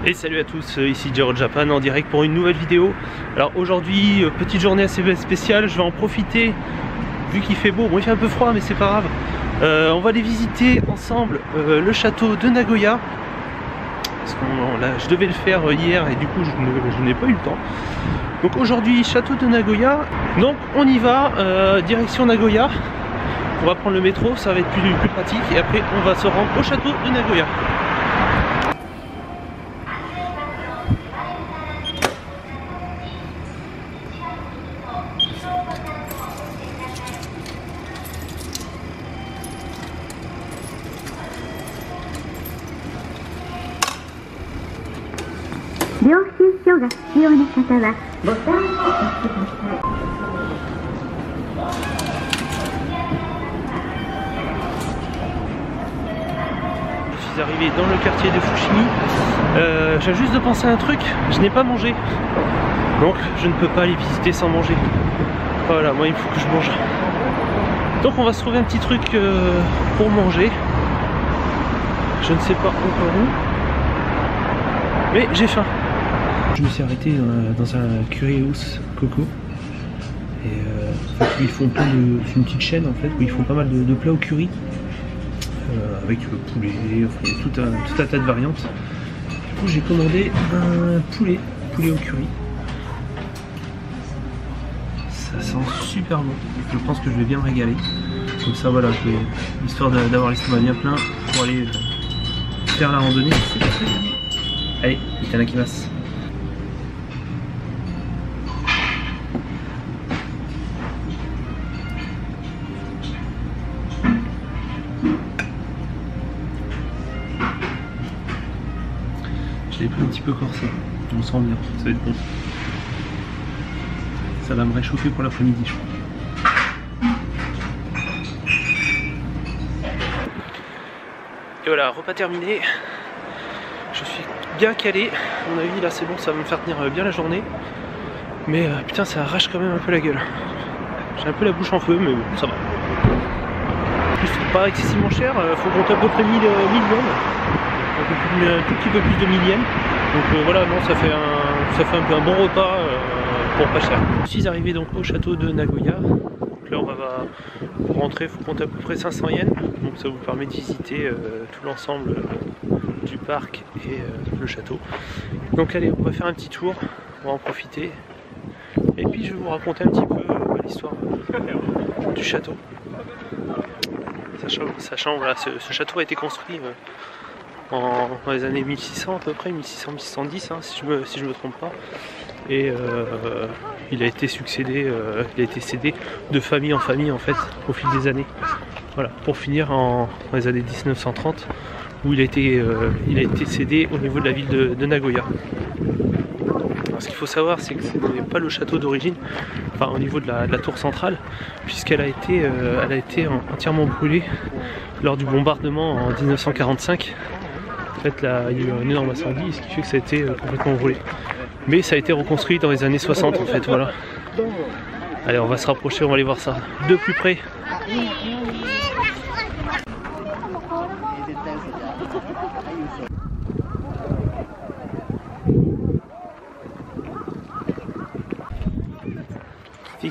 Et salut à tous, ici Jero Japan en direct pour une nouvelle vidéo. Alors aujourd'hui, petite journée assez spéciale, je vais en profiter vu qu'il fait beau. Bon, il fait un peu froid mais c'est pas grave. On va aller visiter ensemble le château de Nagoya. Parce que là, je devais le faire hier et du coup je n'ai pas eu le temps. Donc aujourd'hui, château de Nagoya. Donc on y va, direction Nagoya. On va prendre le métro, ça va être plus pratique. Et après on va se rendre au château de Nagoya. Je suis arrivé dans le quartier de Fushimi. J'ai juste de penser à un truc, je n'ai pas mangé. Donc je ne peux pas aller visiter sans manger. Voilà, moi il faut que je mange. Donc on va se trouver un petit truc pour manger. Je ne sais pas encore où. Mais j'ai faim. Je me suis arrêté dans un curryhouse coco. Et en fait, ils font plein de. C'est une petite chaîne en fait où ils font pas mal de plats au curry. Avec le poulet, enfin il y a tout un tas de variantes. Du coup j'ai commandé un poulet au curry. Ça sent super bon. Je pense que je vais bien me régaler. Comme ça voilà, histoire d'avoir l'estomac bien plein pour aller faire la randonnée. Allez, itadakimasu. Je l'ai pris un petit peu corsé, on sent bien, ça va être bon. Ça va me réchauffer pour l'après-midi je crois. Et voilà, repas terminé. Je suis bien calé, à mon avis là c'est bon, ça va me faire tenir bien la journée. Mais putain ça arrache quand même un peu la gueule. J'ai un peu la bouche en feu mais bon, ça va. En plus c'est pas excessivement cher, faut compter à peu près 1000 yens. Un tout petit peu plus de millième. Donc voilà, non, ça fait un peu un bon repas pour pas cher. Je suis arrivé donc au château de Nagoya. Donc là on va pour rentrer, il faut compter à peu près 500 yens. Donc ça vous permet de visiter tout l'ensemble du parc et le château. Donc allez, on va faire un petit tour, on va en profiter. Et puis je vais vous raconter un petit peu l'histoire du château. Sachant voilà, ce château a été construit dans les années 1600 à peu près, 1600-1610 hein, si je me trompe pas. Et il a été cédé de famille en famille en fait au fil des années. Voilà, pour finir dans les années 1930 où il a été cédé au niveau de la ville de Nagoya. Alors, ce qu'il faut savoir c'est que ce n'est pas le château d'origine, enfin au niveau de la tour centrale, puisqu'elle a été entièrement brûlée lors du bombardement en 1945. En fait là il y a eu un énorme incendie, ce qui fait que ça a été complètement brûlé. Mais ça a été reconstruit dans les années 60 en fait, voilà. Allez on va se rapprocher, on va aller voir ça de plus près.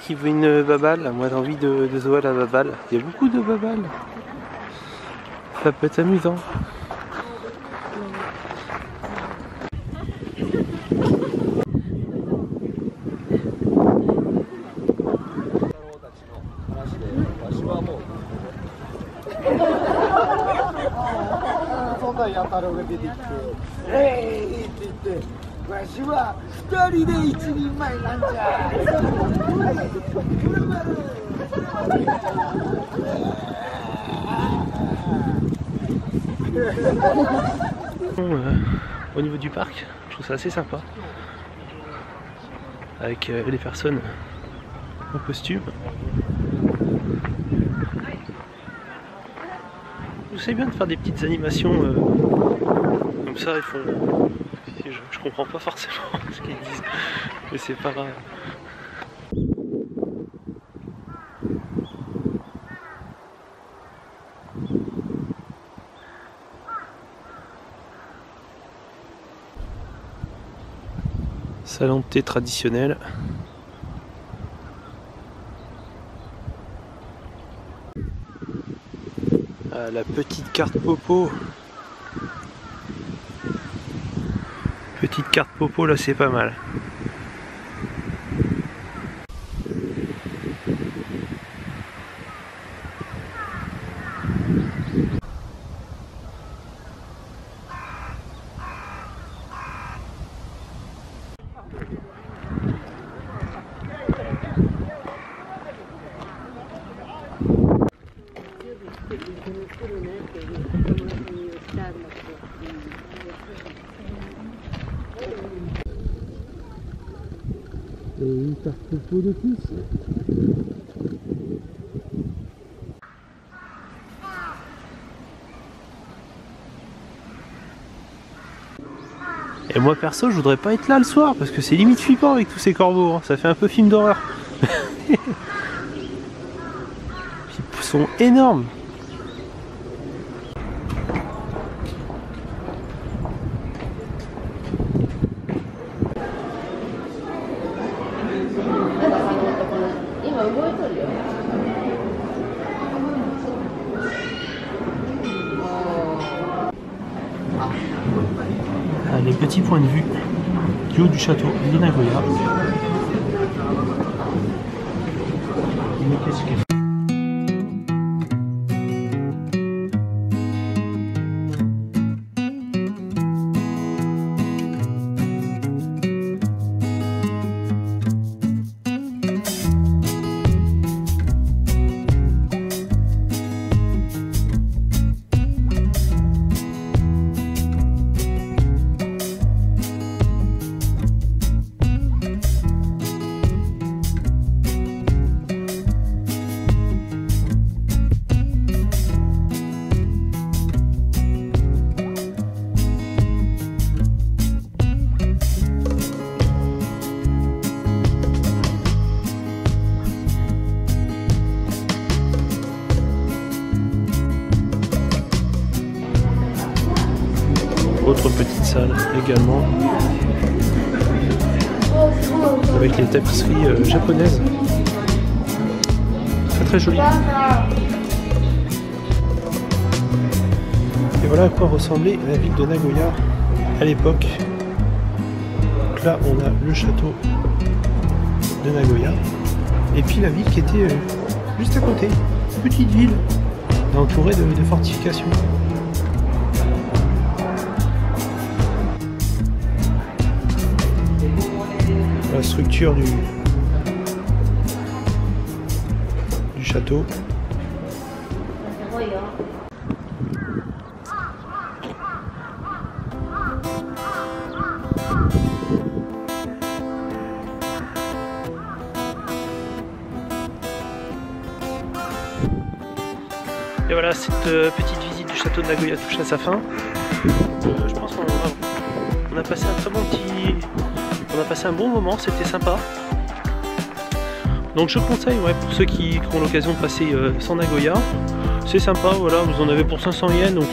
Qui veut une baballe, moi j'ai envie de jouer à la baballe. Il y a beaucoup de baballes. Ça peut être amusant. Au niveau du parc, je trouve ça assez sympa avec les personnes en costume. J'essaie bien de faire des petites animations comme ça, ils font. Je comprends pas forcément ce qu'ils disent, mais c'est pas grave. Salon de thé traditionnel. Ah, la petite carte Popo. Petite carte Popo, là c'est pas mal. Une carte Popo de plus. Et moi perso je voudrais pas être là le soir parce que c'est limite flippant avec tous ces corbeaux, hein. Ça fait un peu film d'horreur. Ils sont énormes. Les petits points de vue du haut du château de Nagoya. Mais qu'est-ce que... Autre petite salle également, avec les tapisseries japonaises, très jolies. Et voilà à quoi ressemblait la ville de Nagoya à l'époque. Donc là on a le château de Nagoya, et puis la ville qui était juste à côté, petite ville entourée de fortifications. La structure du château. Et voilà, cette petite visite du château de Nagoya touche à sa fin. Je pense qu'on a passé un très bon On a passé un bon moment, c'était sympa. Donc je conseille, ouais, pour ceux qui ont l'occasion de passer sans Nagoya, c'est sympa, voilà, vous en avez pour 500 yens, donc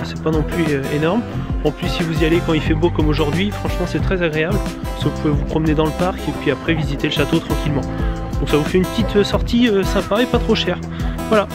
c'est pas non plus énorme. En plus, si vous y allez quand il fait beau comme aujourd'hui, franchement c'est très agréable. Parce que vous pouvez vous promener dans le parc et puis après visiter le château tranquillement. Donc ça vous fait une petite sortie sympa et pas trop chère. Voilà.